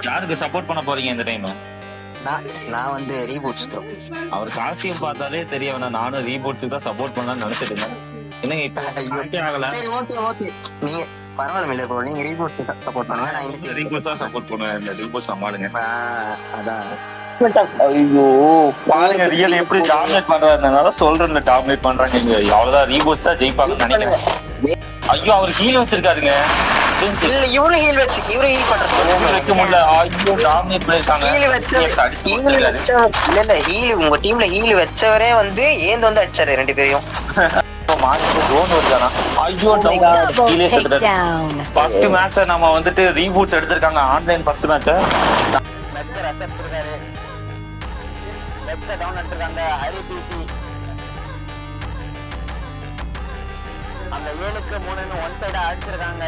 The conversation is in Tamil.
யாருக்கு சப்போர்ட் பண்ண போறீங்க இந்த டைம்? நான் வந்து ரீபூட்ஸ் ப்ரோ. அவர் காஸ்டியூம் பார்த்தாலே தெரிய வேணாம், நானும் ரீபூட்ஸ்க்கு தான் சப்போர்ட் பண்ணலாம்னு நினைச்சிட்டு இருந்தேன். என்னங்க இப்போ ஆகல? சரி ஓகே நீங்க பரவாயில்ல இல்ல ப்ரோ, நீங்க ரீபூட்ஸ் சப்போர்ட் பண்ணுங்க, நான் இந்த ரீபூட்ஸ் தான் சப்போர்ட் பண்ணுவேன். இந்த ரீபூட்ஸ் சமாளுங்க. அதான். ஐயோ பாருங்க ரியல் எப்படி டாமினேட் பண்றாருனால சொல்றேன், டாமினேட் பண்றாங்க. அவ்வளவுதான், ரீபூட்ஸ் தான் ஜெயிப்பாங்கன்னு நினைக்கிறேன். ஐயோ அவர் ஹீல் வச்சிருக்காருங்க. இல்ல இவரு ஹீல் பண்றது வைக்க முடியல. ஐயோ டாமினேட் பண்ணிருக்காங்க. இல்ல ஹீல் உங்க டீம்ல ஹீல் வச்சவரே வந்து ஏந்து வந்து அடிச்சாரு ரெண்டு பேரையும். ஃபர்ஸ்ட் மேட்ச நம்ம வந்துட்டு ரீபூட்ஸ் எடுத்திருக்காங்க. ஆன்லைன் ஃபர்ஸ்ட் மேட்ச அந்த 7-3 ஒன் சைடா அடிச்சிருக்காங்க.